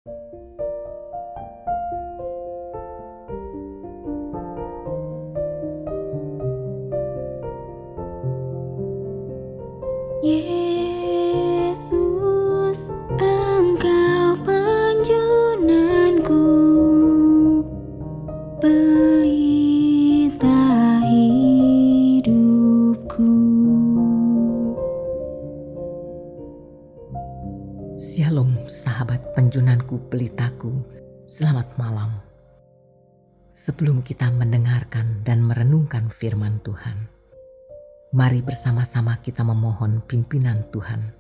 Yesus, Engkau penjunanku, pelita hidupku. Shalom sahabat penjunanku pelitaku, selamat malam. Sebelum kita mendengarkan dan merenungkan firman Tuhan, mari bersama-sama kita memohon pimpinan Tuhan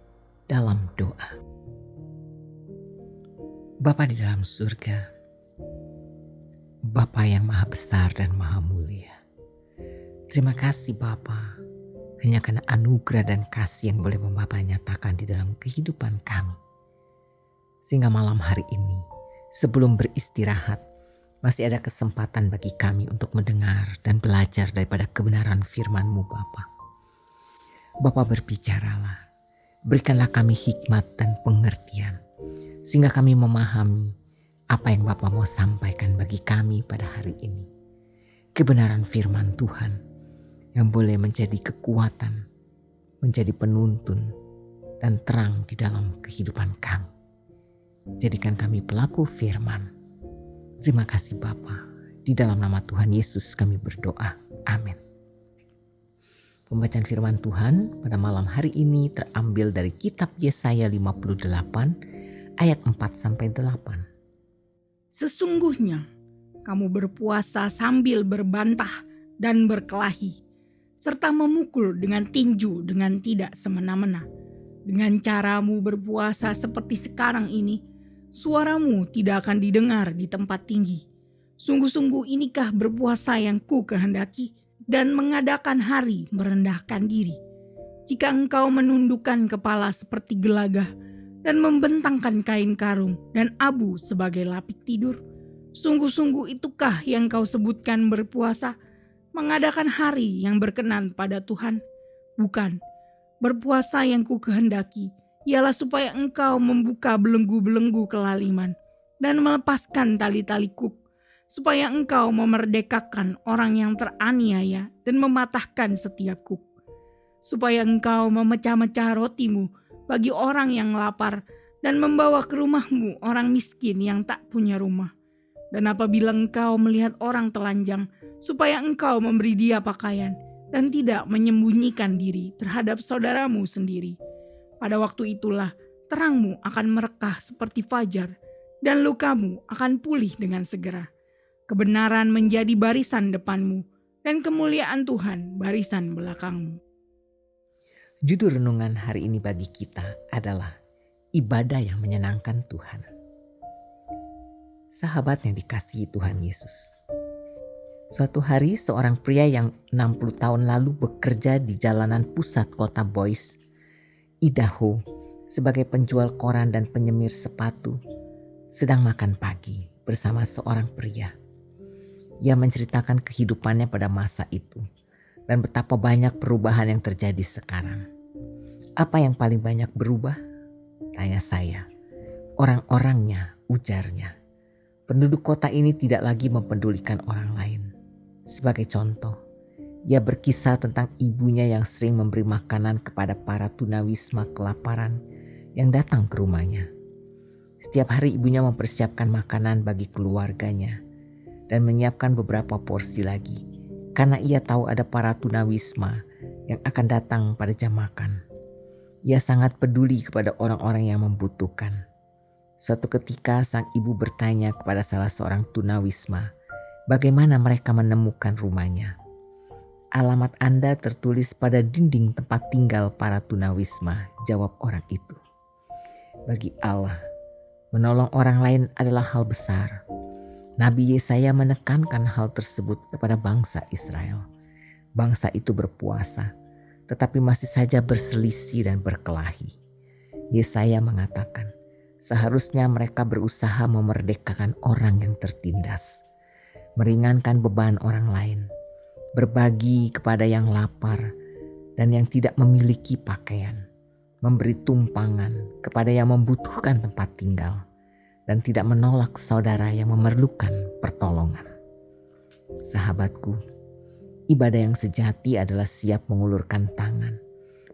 dalam doa. Bapa di dalam surga, Bapa yang maha besar dan maha mulia. Terima kasih Bapa, hanya karena anugerah dan kasih yang boleh Bapa nyatakan di dalam kehidupan kami. Sehingga malam hari ini, sebelum beristirahat, masih ada kesempatan bagi kami untuk mendengar dan belajar daripada kebenaran firman-Mu Bapa. Bapa berbicaralah, berikanlah kami hikmat dan pengertian, sehingga kami memahami apa yang Bapa mau sampaikan bagi kami pada hari ini. Kebenaran firman Tuhan yang boleh menjadi kekuatan, menjadi penuntun, dan terang di dalam kehidupan kami. Jadikan kami pelaku firman. Terima kasih Bapa. Di dalam nama Tuhan Yesus kami berdoa. Amin. Pembacaan firman Tuhan pada malam hari ini terambil dari kitab Yesaya 58 ayat 4-8. Sesungguhnya kamu berpuasa sambil berbantah dan berkelahi, serta memukul dengan tinju dengan tidak semena-mena. Dengan caramu berpuasa seperti sekarang ini, suaramu tidak akan didengar di tempat tinggi. Sungguh-sungguh inikah berpuasa yang ku kehendaki, dan mengadakan hari merendahkan diri. Jika engkau menundukkan kepala seperti gelagah, dan membentangkan kain karung dan abu sebagai lapik tidur, sungguh-sungguh itukah yang kau sebutkan berpuasa, mengadakan hari yang berkenan pada Tuhan? Bukan, berpuasa yang ku kehendaki ialah supaya engkau membuka belenggu-belenggu kelaliman dan melepaskan tali-tali kuk, supaya engkau memerdekakan orang yang teraniaya dan mematahkan setiap kuk, supaya engkau memecah-mecah rotimu bagi orang yang lapar dan membawa ke rumahmu orang miskin yang tak punya rumah. Dan apabila engkau melihat orang telanjang, supaya engkau memberi dia pakaian dan tidak menyembunyikan diri terhadap saudaramu sendiri. Pada waktu itulah terangmu akan merekah seperti fajar, dan lukamu akan pulih dengan segera. Kebenaran menjadi barisan depanmu, dan kemuliaan Tuhan barisan belakangmu. Judul renungan hari ini bagi kita adalah ibadah yang menyenangkan Tuhan. Sahabat yang dikasihi Tuhan Yesus. Suatu hari seorang pria yang 60 tahun lalu bekerja di jalanan pusat kota Boise, Idaho, sebagai penjual koran dan penyemir sepatu, sedang makan pagi bersama seorang pria. Ia menceritakan kehidupannya pada masa itu dan betapa banyak perubahan yang terjadi sekarang. Apa yang paling banyak berubah? Tanya saya. Orang-orangnya, ujarnya. Penduduk kota ini tidak lagi mempedulikan orang lain. Sebagai contoh, ia berkisah tentang ibunya yang sering memberi makanan kepada para tunawisma kelaparan yang datang ke rumahnya. Setiap hari ibunya mempersiapkan makanan bagi keluarganya dan menyiapkan beberapa porsi lagi, karena ia tahu ada para tunawisma yang akan datang pada jam makan. Ia sangat peduli kepada orang-orang yang membutuhkan. Suatu ketika sang ibu bertanya kepada salah seorang tunawisma, bagaimana mereka menemukan rumahnya. Alamat Anda tertulis pada dinding tempat tinggal para tunawisma, jawab orang itu. Bagi Allah, menolong orang lain adalah hal besar. Nabi Yesaya menekankan hal tersebut kepada bangsa Israel. Bangsa itu berpuasa, tetapi masih saja berselisih dan berkelahi. Yesaya mengatakan, seharusnya mereka berusaha memerdekakan orang yang tertindas, meringankan beban orang lain, berbagi kepada yang lapar dan yang tidak memiliki pakaian, memberi tumpangan kepada yang membutuhkan tempat tinggal, dan tidak menolak saudara yang memerlukan pertolongan. Sahabatku, ibadah yang sejati adalah siap mengulurkan tangan,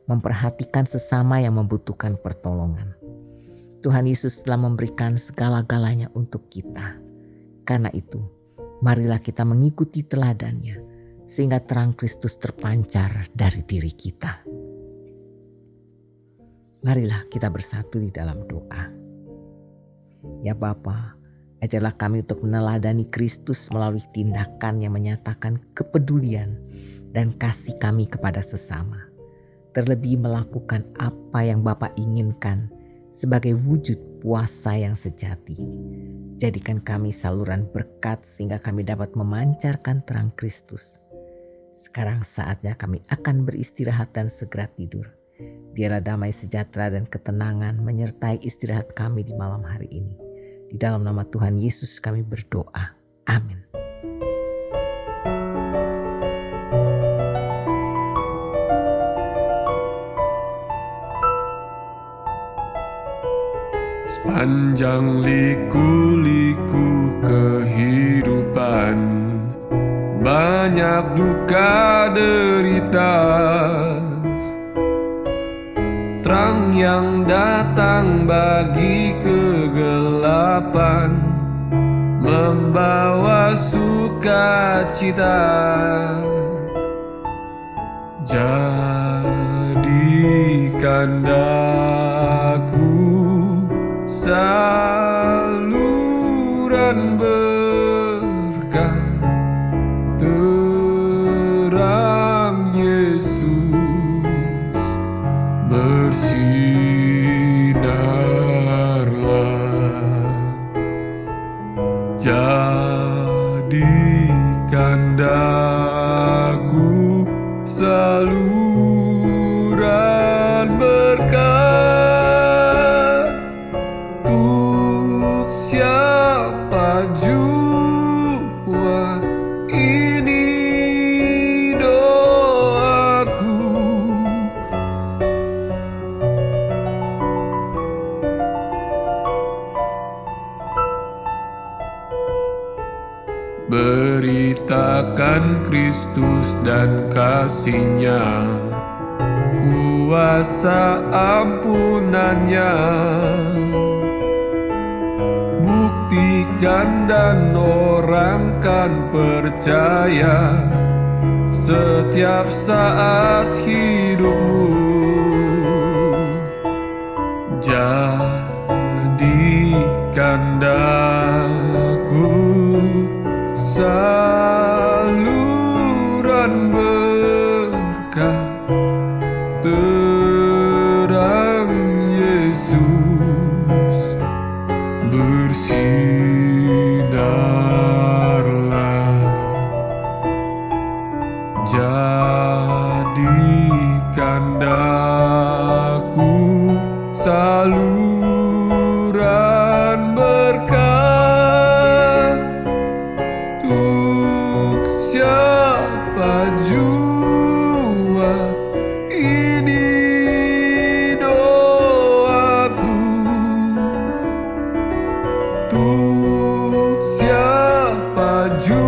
memperhatikan sesama yang membutuhkan pertolongan. Tuhan Yesus telah memberikan segala-galanya untuk kita. Karena itu, marilah kita mengikuti teladannya, sehingga terang Kristus terpancar dari diri kita. Marilah kita bersatu di dalam doa. Ya Bapa, ajarlah kami untuk meneladani Kristus melalui tindakan yang menyatakan kepedulian dan kasih kami kepada sesama. Terlebih melakukan apa yang Bapa inginkan sebagai wujud puasa yang sejati. Jadikan kami saluran berkat sehingga kami dapat memancarkan terang Kristus. Sekarang saatnya kami akan beristirahat dan segera tidur. Biarlah damai sejahtera dan ketenangan menyertai istirahat kami di malam hari ini. Di dalam nama Tuhan Yesus kami berdoa. Amin. Sepanjang liku-liku kehidupan, banyak duka derita. Terang yang datang bagi kegelapan, membawa sukacita. Jadikan daku saluran berkah, terang Yesus bersinarlah. Jadikan daku saluran berkah, untuk siapa jua ini doaku. Beritakan Kristus dan kasih-Nya, kuasa ampunannya. Buktikan dan orang kan percaya setiap saat hidupmu. Jadikan daku saluran berkah, terang Yesus bersinarlah. Jadikan daku saluran berkah, untuk siapa jua ini doaku. Untuk siapa jua